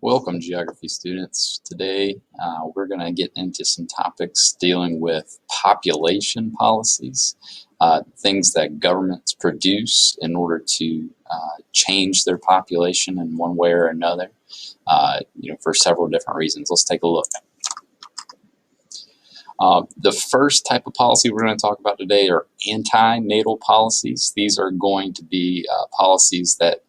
Welcome, geography students. Today we're going to get into some topics dealing with population policies, things that governments produce in order to change their population in one way or another, for several different reasons. Let's take a look. The first type of policy we're going to talk about today are antinatal policies. These are going to be policies that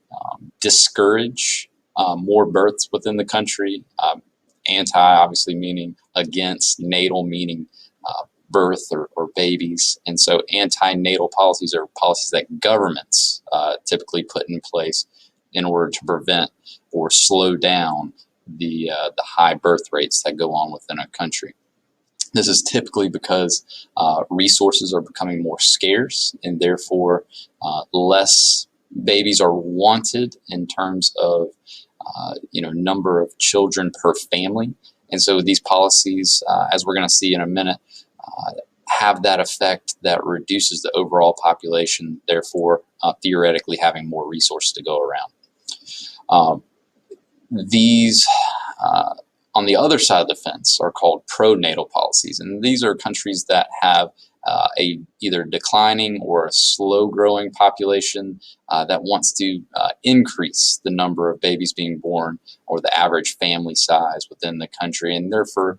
discourage more births within the country. Anti, obviously, meaning against; natal, meaning birth or babies. And so antinatal policies are policies that governments typically put in place in order to prevent or slow down the high birth rates that go on within a country. This is typically because resources are becoming more scarce, and therefore less babies are wanted in terms of number of children per family. And so these policies, as we're going to see in a minute, have that effect that reduces the overall population, therefore theoretically having more resources to go around. These on the other side of the fence are called pronatal policies, and these are countries that have a either declining or a slow growing population that wants to increase the number of babies being born or the average family size within the country, and therefore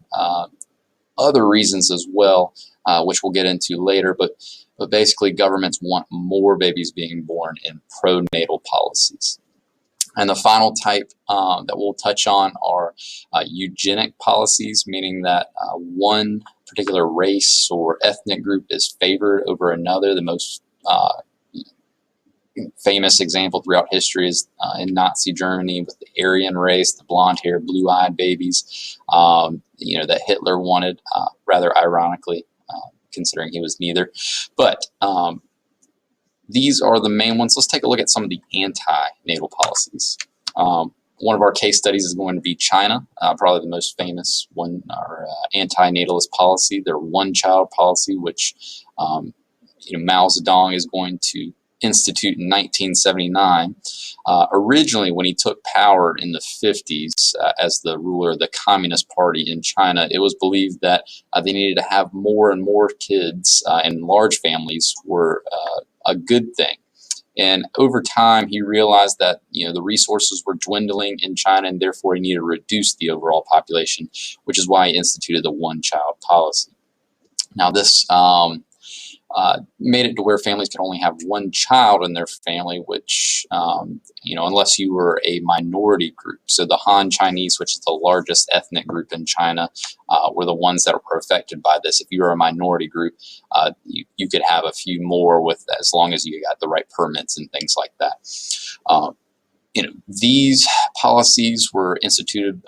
other reasons as well, which we'll get into later, but basically governments want more babies being born in pronatal policies. And the final type that we'll touch on are eugenic policies, meaning that one particular race or ethnic group is favored over another. The most famous example throughout history is in Nazi Germany with the Aryan race, the blonde-haired, blue-eyed babies, that Hitler wanted, rather ironically, considering he was neither. But these are the main ones. Let's take a look at some of the antinatal policies. One of our case studies is going to be China, probably the most famous one, our antinatalist policy, their one-child policy, which Mao Zedong is going to institute in 1979. Originally, when he took power in the 50s as the ruler of the Communist Party in China, it was believed that they needed to have more and more kids, and large families were a good thing. And over time, he realized that the resources were dwindling in China, and therefore he needed to reduce the overall population, which is why he instituted the one-child policy. Now, this made it to where families could only have one child in their family, which, unless you were a minority group. So the Han Chinese, which is the largest ethnic group in China, were the ones that were affected by this. If you were a minority group, you could have a few more with as long as you got the right permits and things like that. These policies were instituted,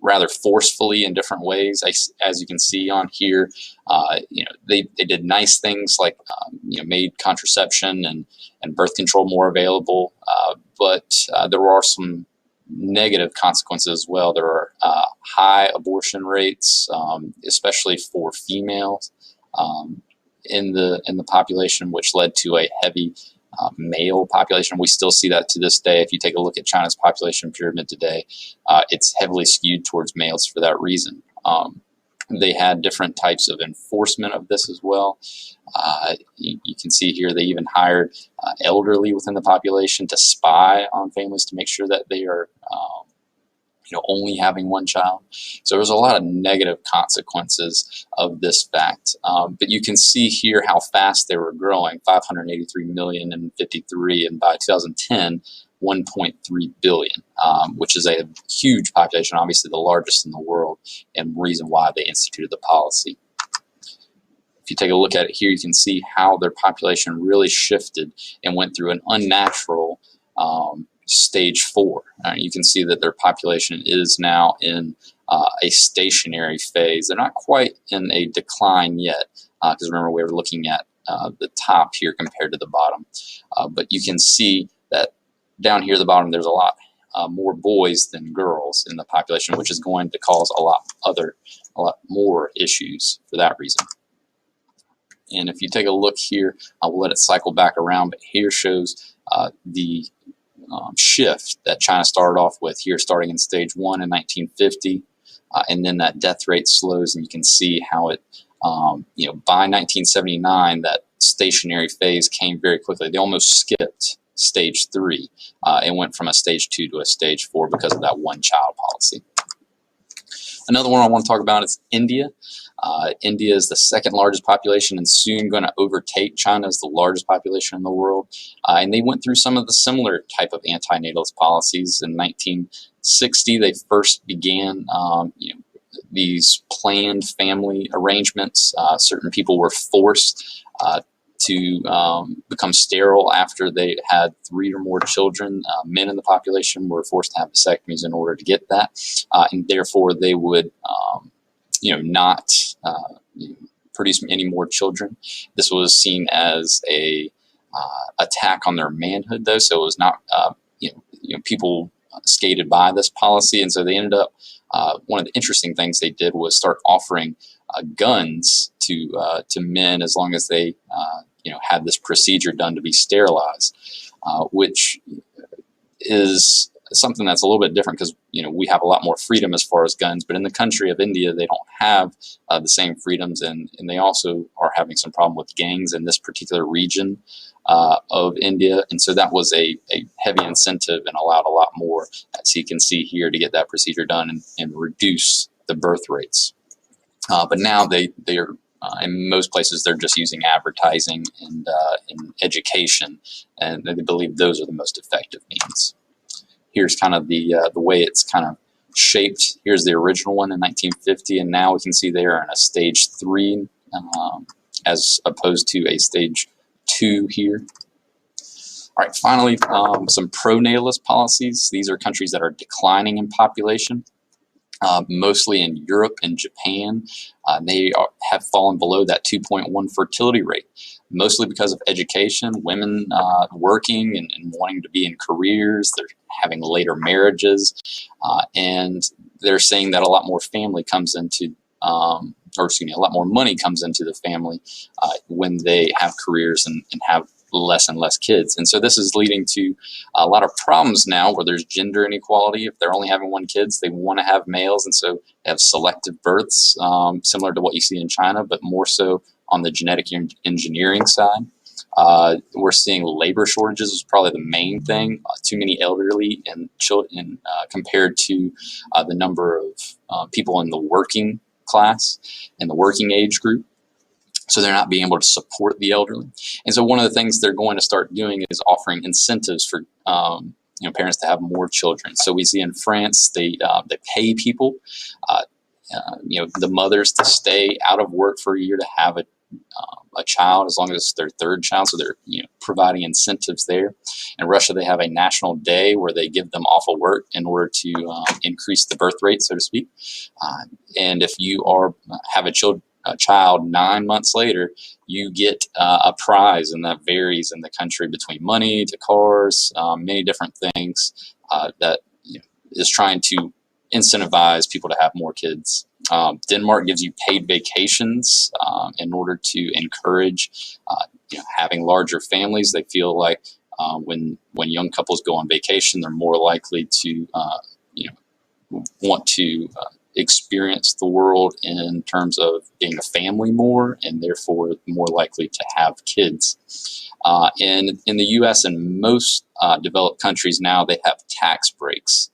rather forcefully in different ways. As you can see on here, they did nice things like, made contraception and birth control more available, but there are some negative consequences as well. There are high abortion rates, especially for females in the population, which led to a heavy male population. We still see that to this day. If you take a look at China's population pyramid today, it's heavily skewed towards males for that reason. They had different types of enforcement of this as well. You can see here they even hired elderly within the population to spy on families to make sure that they are only having one child. So there's a lot of negative consequences of this fact. But you can see here how fast they were growing, 583 million in 53, and by 2010, 1.3 billion, which is a huge population, obviously the largest in the world, and reason why they instituted the policy. If you take a look at it here, you can see how their population really shifted and went through an unnatural stage 4. You can see that their population is now in a stationary phase. They're not quite in a decline yet, because remember we were looking at the top here compared to the bottom. But you can see that down here at the bottom there's a lot more boys than girls in the population, which is going to cause a lot more issues for that reason. And if you take a look here, we'll let it cycle back around, but here shows the shift that China started off with here, starting in stage 1 in 1950, and then that death rate slows, and you can see how it, by 1979, that stationary phase came very quickly. They almost skipped stage 3 and went from a stage 2 to a stage 4 because of that one-child policy. Another one I want to talk about is India. India is the second largest population and soon going to overtake China as the largest population in the world. And they went through some of the similar type of antinatalist policies. In 1960, they first began these planned family arrangements. Certain people were forced to become sterile after they had 3 or more children. Men in the population were forced to have vasectomies in order to get that, and therefore they would not produce any more children. This was seen as a attack on their manhood, though, so it was not people skated by this policy, and so they ended up one of the interesting things they did was start offering guns to men as long as they had this procedure done to be sterilized, which is something that's a little bit different because we have a lot more freedom as far as guns, but in the country of India they don't have the same freedoms, and they also are having some problem with gangs in this particular region of India, and so that was a heavy incentive and allowed a lot more, as you can see here, to get that procedure done and reduce the birth rates. But now they are in most places they're just using advertising and education, and they believe those are the most effective means. Here's kind of the way it's kind of shaped. Here's the original one in 1950, and now we can see they are in a stage 3 as opposed to a stage 2 here. All right, finally, some pro-natalist policies. These are countries that are declining in population. Mostly in Europe and Japan. They have fallen below that 2.1 fertility rate, mostly because of education, women working and wanting to be in careers. They're having later marriages, and they're saying that a lot more family comes into, a lot more money comes into the family when they have careers and have less and less kids. And so this is leading to a lot of problems now where there's gender inequality. If they're only having 1 kid, they want to have males, and so they have selective births, similar to what you see in China, but more so on the genetic engineering side. We're seeing labor shortages is probably the main thing. Too many elderly and children compared to the number of people in the working class and the working age group. So they're not being able to support the elderly. And so one of the things they're going to start doing is offering incentives for parents to have more children. So we see in France, they pay people, the mothers to stay out of work for a year to have a child as long as it's their 3rd child. So they're providing incentives there. In Russia, they have a national day where they give them off of work in order to increase the birth rate, so to speak. And if you have a child 9 months later, you get a prize, and that varies in the country between money to cars, many different things that is trying to incentivize people to have more kids. Denmark gives you paid vacations in order to encourage having larger families. They feel like when young couples go on vacation, they're more likely to want to experience the world in terms of being a family more, and therefore more likely to have kids. And in the U.S. and most developed countries now, they have tax breaks.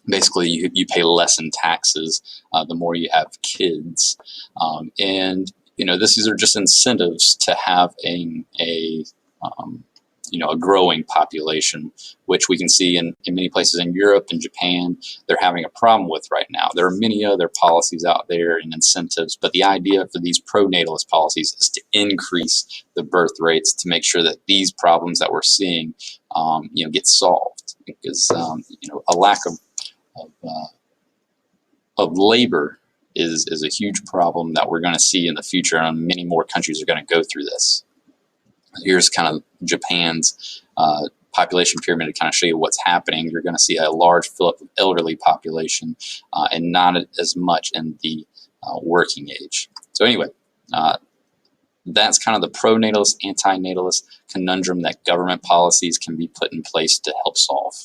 Basically, you pay less in taxes the more you have kids. And these are just incentives to have a growing population, which we can see in many places in Europe and Japan they're having a problem with right now. There are many other policies out there and incentives, but the idea for these pro-natalist policies is to increase the birth rates to make sure that these problems that we're seeing get solved, because a lack of labor is a huge problem that we're going to see in the future, and many more countries are going to go through this. Here's kind of Japan's population pyramid to kind of show you what's happening. You're going to see a large fill-up of elderly population and not as much in the working age. So anyway, that's kind of the pro-natalist, anti-natalist conundrum that government policies can be put in place to help solve.